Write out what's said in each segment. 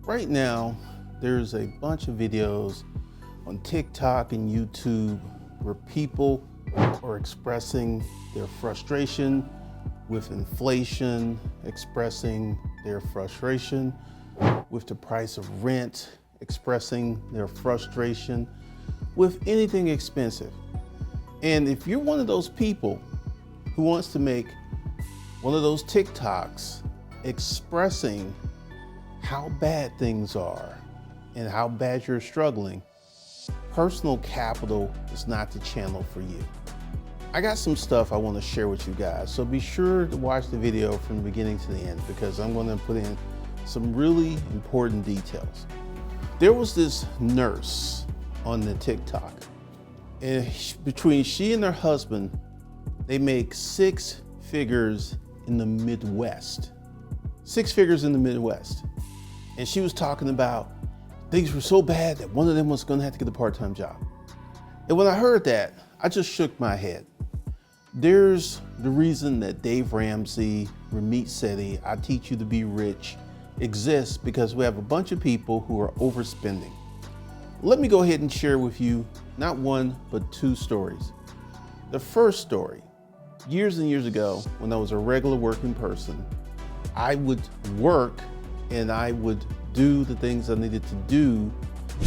Right now, there's a bunch of videos on TikTok and YouTube where people are expressing their frustration with inflation, expressing their frustration with the price of rent, expressing their frustration with anything expensive. And if you're one of those people who wants to make one of those TikToks expressing how bad things are and how bad you're struggling, personal capital is not the channel for you. I got some stuff I want to share with you guys, so be sure to watch the video from the beginning to the end because I'm going to put in some really important details. There was this nurse on the TikTok, and between she and her husband, they make six figures in the Midwest. 6 figures in the Midwest. And she was talking about things were so bad that one of them was gonna have to get a part-time job. And when I heard that, I just shook my head. There's the reason that Dave Ramsey, Ramit Sethi, I Teach You to Be Rich exists because we have a bunch of people who are overspending. Let me go ahead and share with you not one, but two stories. The first story, years and years ago, when I was a regular working person, I would work and I would do the things I needed to do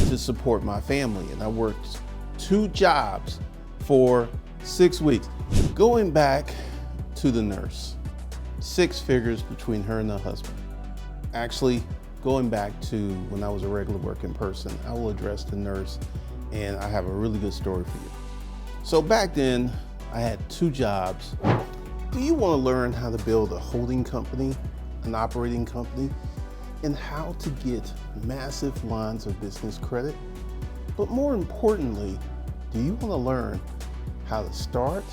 to support my family. And I worked 2 jobs for 6 weeks. Going back to the nurse, 6 figures between her and her husband. Actually, going back to when I was a regular working person, I will address the nurse and I have a really good story for you. So back then, I had 2 jobs. Do you want to learn how to build a holding company, an operating company, and how to get massive lines of business credit? But more importantly, do you want to learn how to start,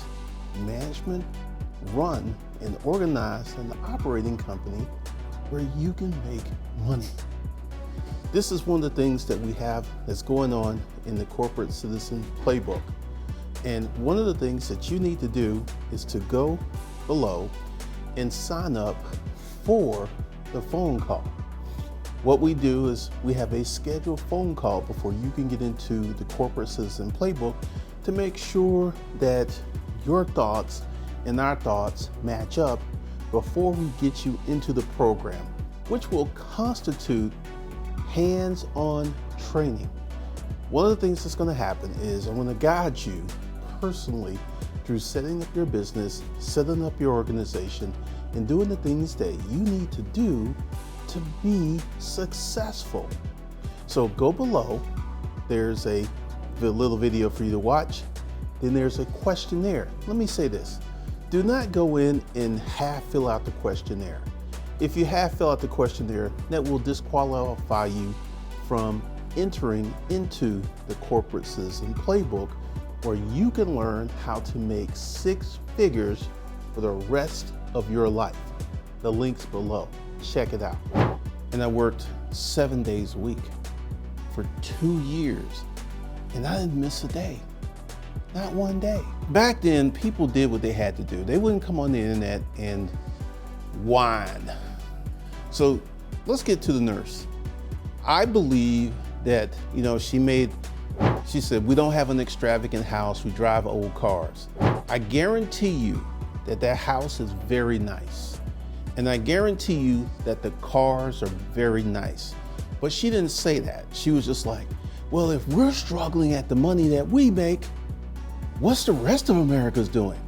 management, run, and organize an operating company where you can make money? This is one of the things that we have that's going on in the Corporate Citizen Playbook. And one of the things that you need to do is to go below and sign up for the phone call. What we do is we have a scheduled phone call before you can get into the Corporate Citizen Playbook to make sure that your thoughts and our thoughts match up before we get you into the program, which will constitute hands-on training. One of the things that's going to happen is I'm going to guide you personally through setting up your business, setting up your organization, and doing the things that you need to do to be successful. So go below, there's a little video for you to watch, then there's a questionnaire. Let me say this, do not go in and half fill out the questionnaire. If you half fill out the questionnaire, that will disqualify you from entering into the Corporate Citizen Playbook, where you can learn how to make 6 figures for the rest of your life. The link's below, check it out. And I worked 7 days a week for 2 years, and I didn't miss a day, not one day. Back then, people did what they had to do. They wouldn't come on the internet and whine. So let's get to the nurse. I believe that, she said, we don't have an extravagant house, we drive old cars. I guarantee you that that house is very nice. And I guarantee you that the cars are very nice. But she didn't say that. She was just like, well, if we're struggling at the money that we make, what's the rest of America's doing?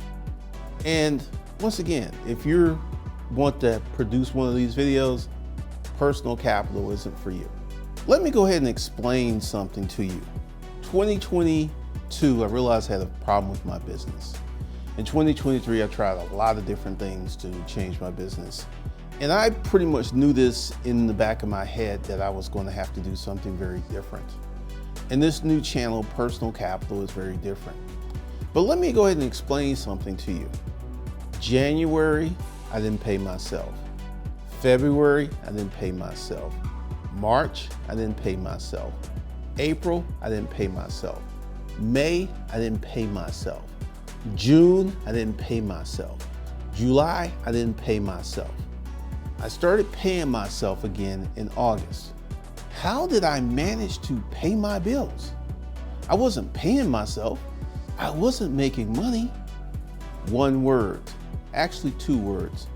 And once again, if you want to produce one of these videos, personal capital isn't for you. Let me go ahead and explain something to you. 2022, I realized I had a problem with my business. In 2023, I tried a lot of different things to change my business. And I pretty much knew this in the back of my head that I was going to have to do something very different. And this new channel, Personal Capital, is very different. But let me go ahead and explain something to you. January, I didn't pay myself. February, I didn't pay myself. March, I didn't pay myself. April, I didn't pay myself. May, I didn't pay myself. June, I didn't pay myself. July, I didn't pay myself. I started paying myself again in August. how did I manage to pay my bills? I wasn't paying myself. I wasn't making money. One word, actually two words,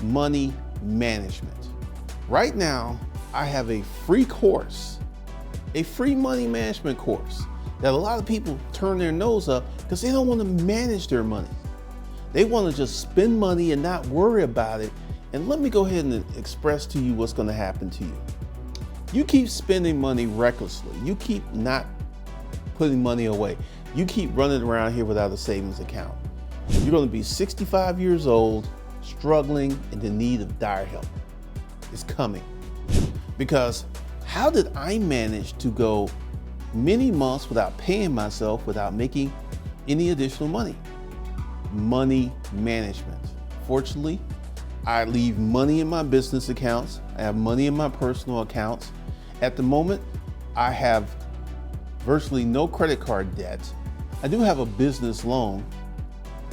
money management. Right now, I have a free course, a free money management course that a lot of people turn their nose up because they don't want to manage their money. They want to just spend money and not worry about it. And let me go ahead and express to you what's going to happen to you. You keep spending money recklessly. You keep not putting money away. You keep running around here without a savings account. You're going to be 65 years old, struggling and in need of dire help. It's coming. Because how did I manage to go many months without paying myself, without making any additional money? Money management. Fortunately, I leave money in my business accounts. I have money in my personal accounts. At the moment, I have virtually no credit card debt. I do have a business loan,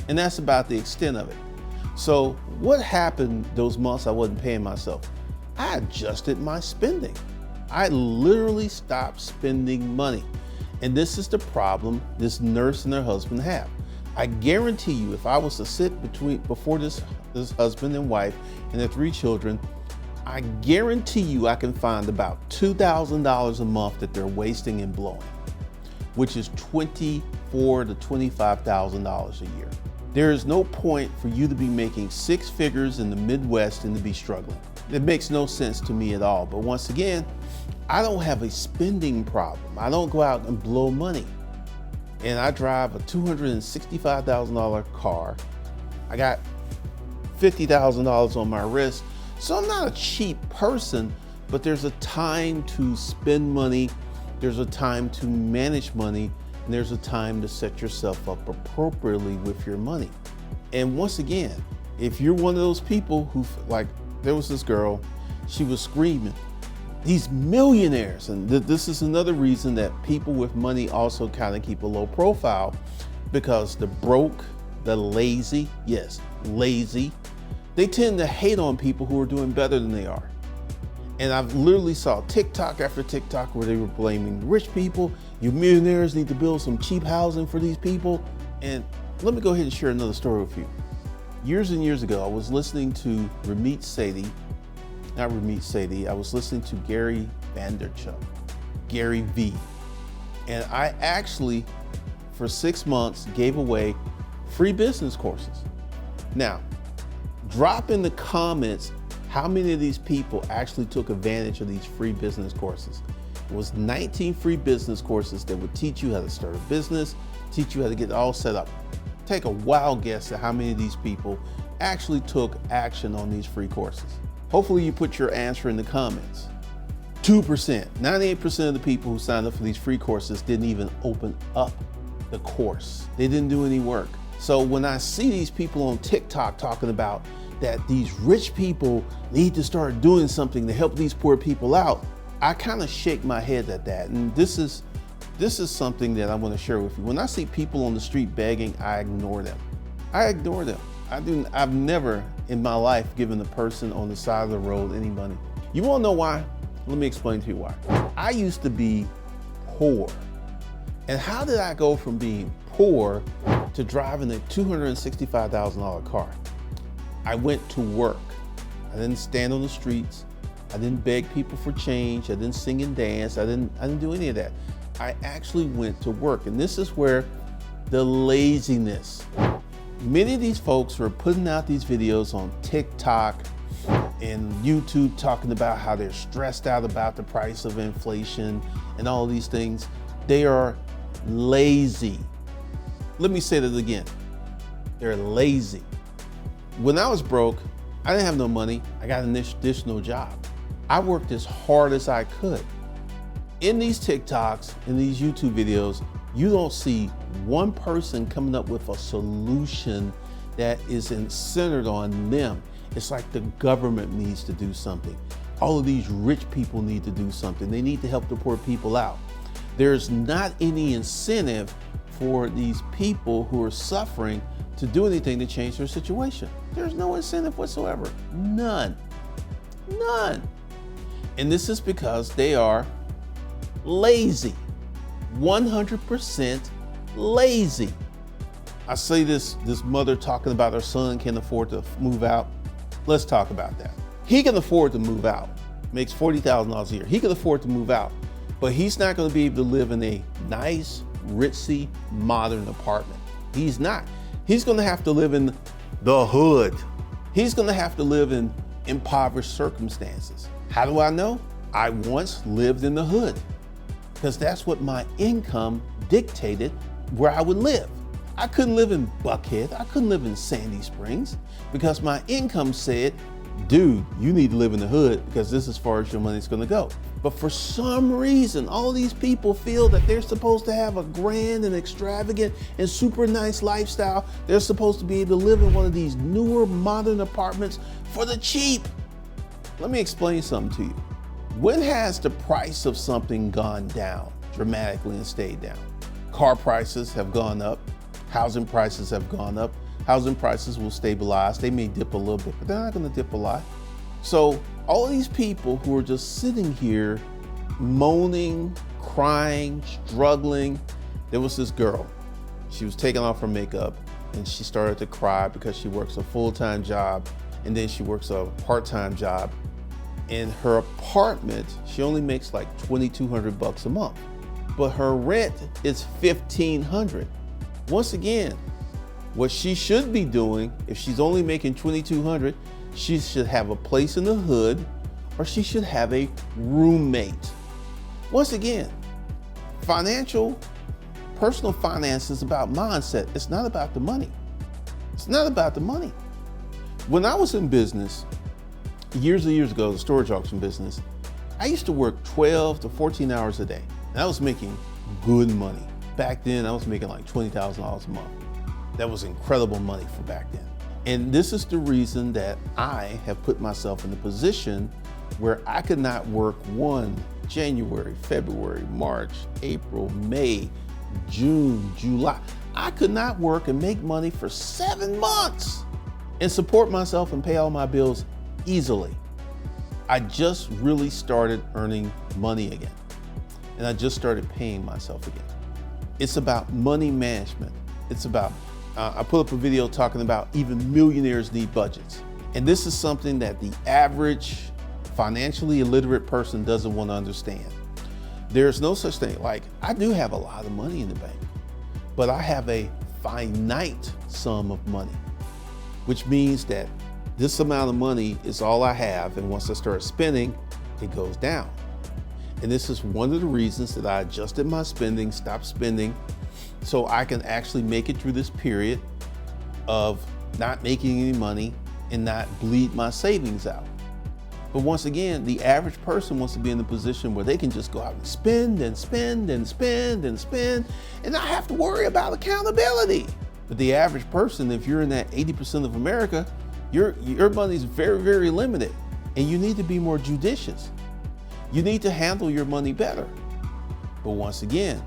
and that's about the extent of it. So what happened those months I wasn't paying myself? I adjusted my spending. I literally stopped spending money. And this is the problem this nurse and her husband have. I guarantee you, if I was to sit before this husband and wife and their 3 children, I guarantee you I can find about $2,000 a month that they're wasting and blowing, which is $24,000 to $25,000 a year. There is no point for you to be making 6 figures in the Midwest and to be struggling. It makes no sense to me at all. But once again, I don't have a spending problem. I don't go out and blow money. And I drive a $265,000 car. I got $50,000 on my wrist. So I'm not a cheap person, but there's a time to spend money. There's a time to manage money. And there's a time to set yourself up appropriately with your money. And once again, if you're one of those people who, like, there was this girl, she was screaming, these millionaires, and this is another reason that people with money also kind of keep a low profile, because the broke, the lazy, yes, lazy, they tend to hate on people who are doing better than they are. And I've literally saw TikTok after TikTok where they were blaming rich people. You millionaires need to build some cheap housing for these people. And let me go ahead and share another story with you. Years and years ago, I was listening to I was listening to Gary Vaynerchuk, Gary V. And I actually, for 6 months, gave away free business courses. Now, drop in the comments how many of these people actually took advantage of these free business courses. It was 19 free business courses that would teach you how to start a business, teach you how to get it all set up. Take a wild guess at how many of these people actually took action on these free courses. Hopefully you put your answer in the comments. 2%, 98% of the people who signed up for these free courses didn't even open up the course. They didn't do any work. So when I see these people on TikTok talking about that these rich people need to start doing something to help these poor people out, I kind of shake my head at that. And this is something that I want to share with you. When I see people on the street begging, I ignore them. I've never in my life given a person on the side of the road any money. You want to know why? Let me explain to you why. I used to be poor. And how did I go from being poor to driving a $265,000 car? I went to work. I didn't stand on the streets. I didn't beg people for change. I didn't sing and dance. I didn't do any of that. I actually went to work. And this is where the laziness. Many of these folks are putting out these videos on TikTok and YouTube talking about how they're stressed out about the price of inflation and all these things. They are lazy. Let me say that again. They're lazy. When I was broke, I didn't have no money. I got an additional job. I worked as hard as I could. In these TikToks, in these YouTube videos, you don't see one person coming up with a solution that is centered on them. It's like the government needs to do something. All of these rich people need to do something. They need to help the poor people out. There's not any incentive for these people who are suffering to do anything to change their situation. There's no incentive whatsoever. None. None. And this is because they are lazy. 100% lazy. I see this mother talking about her son can't afford to move out. Let's talk about that. He can afford to move out, makes $40,000 a year. He can afford to move out, but he's not going to be able to live in a nice, ritzy, modern apartment. He's not. He's going to have to live in the hood. He's going to have to live in impoverished circumstances. How do I know? I once lived in the hood because that's what my income dictated where I would live. I couldn't live in Buckhead. I couldn't live in Sandy Springs because my income said, dude, you need to live in the hood because this is as far as your money's going to go. But for some reason, all these people feel that they're supposed to have a grand and extravagant and super nice lifestyle. They're supposed to be able to live in one of these newer modern apartments for the cheap. Let me explain something to you. When has the price of something gone down dramatically and stayed down? Car prices have gone up. Housing prices have gone up. Housing prices will stabilize. They may dip a little bit, but they're not going to dip a lot. So all of these people who are just sitting here moaning, crying, struggling. There was this girl. She was taking off her makeup and she started to cry because she works a full-time job and then she works a part-time job. In her apartment, she only makes like $2,200 a month, but her rent is $1,500. Once again, what she should be doing, if she's only making $2,200, she should have a place in the hood or she should have a roommate. Once again, personal finance is about mindset. It's not about the money. It's not about the money. When I was in business, years and years ago, the storage auction business, I used to work 12 to 14 hours a day. And I was making good money. Back then, I was making like $20,000 a month. That was incredible money for back then. And this is the reason that I have put myself in a position where I could not work January, February, March, April, May, June, July. I could not work and make money for 7 months and support myself and pay all my bills easily. I just really started earning money again. And I just started paying myself again. It's about money management. It's about, I put up a video talking about even millionaires need budgets. And this is something that the average financially illiterate person doesn't want to understand. There's no such thing. Like, I do have a lot of money in the bank, but I have a finite sum of money, which means that this amount of money is all I have. And once I start spending, it goes down. And this is one of the reasons that I adjusted my spending, stopped spending, so I can actually make it through this period of not making any money and not bleed my savings out. But once again, the average person wants to be in a position where they can just go out and spend and spend and spend and spend and not have to worry about accountability. But the average person, if you're in that 80% of America, your money's very, very limited, and you need to be more judicious. You need to handle your money better. But once again,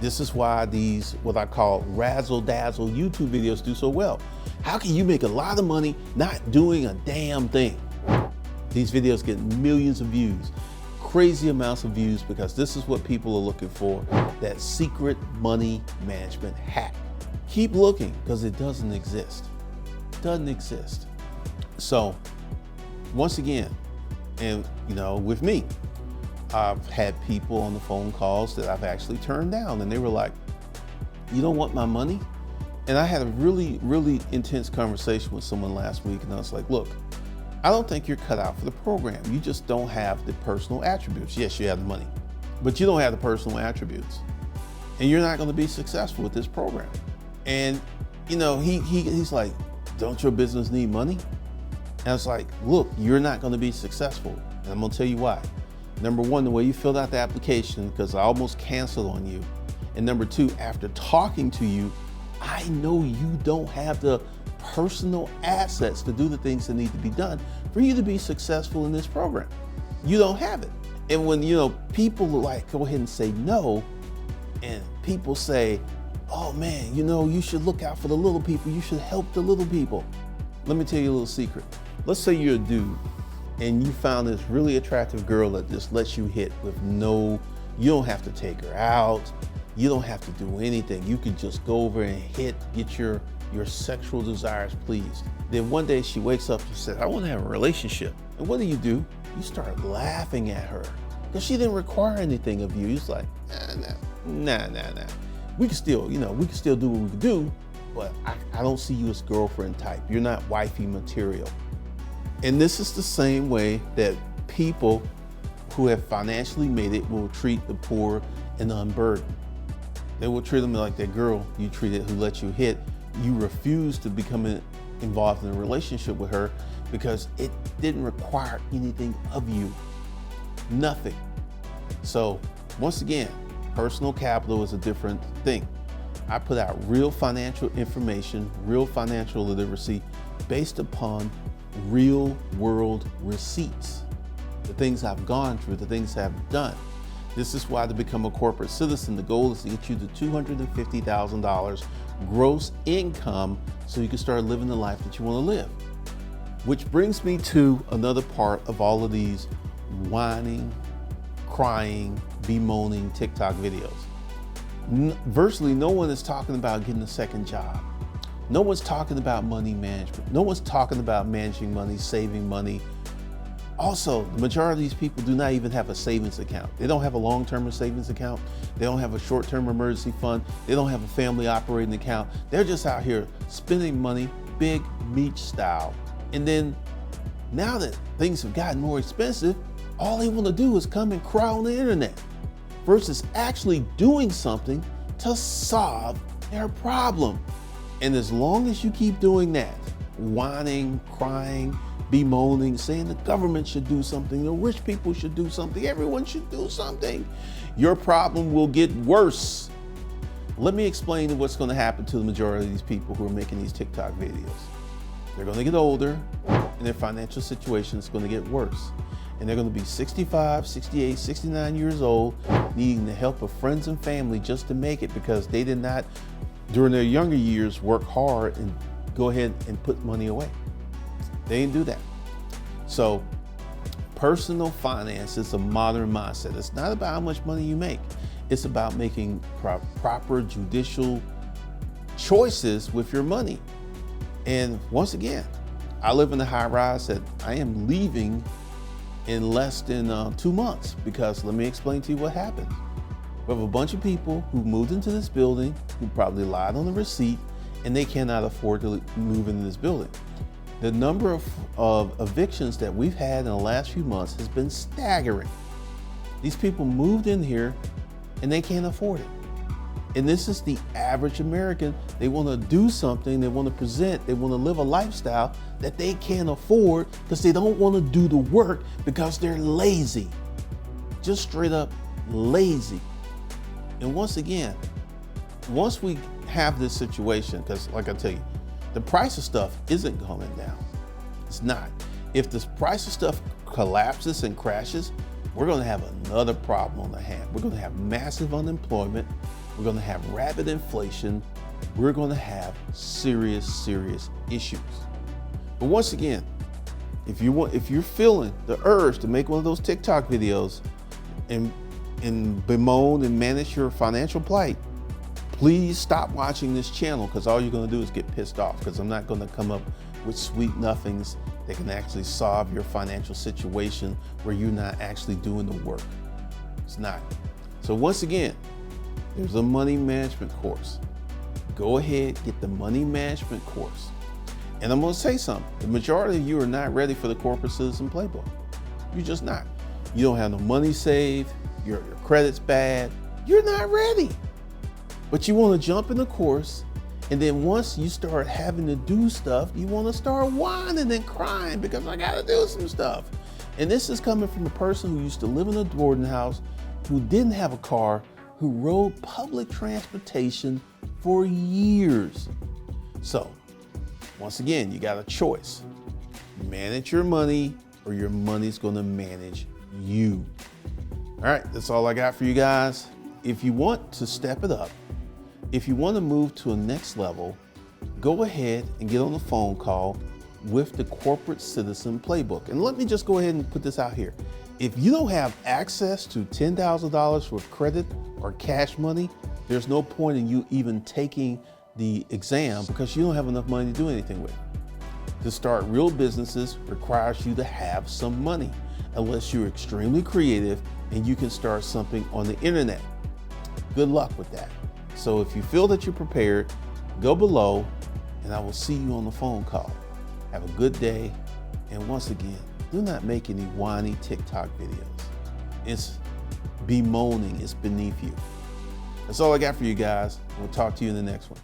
this is why these, what I call razzle-dazzle YouTube videos do so well. How can you make a lot of money not doing a damn thing? These videos get millions of views, crazy amounts of views, because this is what people are looking for, that secret money management hack. Keep looking, because it doesn't exist. It doesn't exist. So, once again, and with me, I've had people on the phone calls that I've actually turned down, and they were like, you don't want my money? And I had a really, really intense conversation with someone last week, and I was like, look, I don't think you're cut out for the program. You just don't have the personal attributes. Yes, you have the money, but you don't have the personal attributes, and you're not going to be successful with this program. And he's like, don't your business need money? And I was like, look, you're not going to be successful. And I'm going to tell you why. Number one, the way you filled out the application, because I almost canceled on you. And number two, after talking to you, I know you don't have the personal assets to do the things that need to be done for you to be successful in this program. You don't have it. And when, people like go ahead and say no, and people say, oh man, you should look out for the little people. You should help the little people. Let me tell you a little secret. Let's say you're a dude and you found this really attractive girl that just lets you hit with no You don't have to take her out. You don't have to do anything. You can just go over and get your sexual desires pleased. Then one day she wakes up and says, I want to have a relationship. And what do? You start laughing at her because she didn't require anything of you. It's like, nah. We can still do what we can do, but I don't see you as girlfriend type. You're not wifey material. And this is the same way that people who have financially made it will treat the poor and the unburdened. They will treat them like that girl you treated who let you hit. You refuse to become involved in a relationship with her because it didn't require anything of you. Nothing. So once again, personal capital is a different thing. I put out real financial information, real financial literacy based upon real world receipts. The things I've gone through, the things I've done. This is why to become a corporate citizen, the goal is to get you to $250,000 gross income so you can start living the life that you want to live. Which brings me to another part of all of these whining, crying, bemoaning TikTok videos. Virtually no one is talking about getting a second job. No one's talking about money management. No one's talking about managing money, saving money. Also, the majority of these people do not even have a savings account. They don't have a long-term savings account. They don't have a short-term emergency fund. They don't have a family operating account. They're just out here spending money, big beach style. And then now that things have gotten more expensive, all they want to do is come and cry on the internet versus actually doing something to solve their problem. And as long as you keep doing that, whining, crying, bemoaning, saying the government should do something, the rich people should do something, everyone should do something, your problem will get worse. Let me explain what's going to happen to the majority of these people who are making these TikTok videos. They're going to get older and their financial situation is going to get worse. And they're going to be 65, 68, 69 years old, needing the help of friends and family just to make it because they did not, during their younger years, work hard and go ahead and put money away. They didn't do that. So personal finance is a modern mindset. It's not about how much money you make. It's about making proper judicial choices with your money. And once again, I live in a high rise that I am leaving in less than 2 months because let me explain to you what happened. We have a bunch of people who moved into this building who probably lied on the receipt and they cannot afford to move into this building. The number of evictions that we've had in the last few months has been staggering. These people moved in here and they can't afford it. And this is the average American. They want to do something, they want to present, they want to live a lifestyle that they can't afford because they don't want to do the work because they're lazy. Just straight up lazy. And once again, once we have this situation, because like I tell you, the price of stuff isn't coming down. It's not. If the price of stuff collapses and crashes, we're going to have another problem on the hand. We're going to have massive unemployment. We're going to have rapid inflation. We're going to have serious issues. But once again, if you're feeling the urge to make one of those TikTok videos and bemoan and manage your financial plight, please stop watching this channel because all you're going to do is get pissed off because I'm not going to come up with sweet nothings that can actually solve your financial situation where you're not actually doing the work. It's not. So once again, there's a money management course. Go ahead, get the money management course. And I'm going to say something. The majority of you are not ready for the corporate citizen playbook. You're just not. You don't have no money saved. Your credit's bad. You're not ready. But you want to jump in the course, and then once you start having to do stuff, you want to start whining and crying because I got to do some stuff. And this is coming from a person who used to live in a boarding house, who didn't have a car, who rode public transportation for years. So, once again, you got a choice. Manage your money or your money's going to manage you. All right, that's all I got for you guys. If you want to step it up, if you want to move to a next level, go ahead and get on a phone call with the Corporate Citizen Playbook. And let me just go ahead and put this out here. If you don't have access to $10,000 with credit or cash money, there's no point in you even taking the exam because you don't have enough money to do anything with. To start real businesses requires you to have some money, unless you're extremely creative and you can start something on the internet. Good luck with that. So if you feel that you're prepared, go below and I will see you on the phone call. Have a good day. And once again, do not make any whiny TikTok videos. It's bemoaning, it's beneath you. That's all I got for you guys. We'll talk to you in the next one.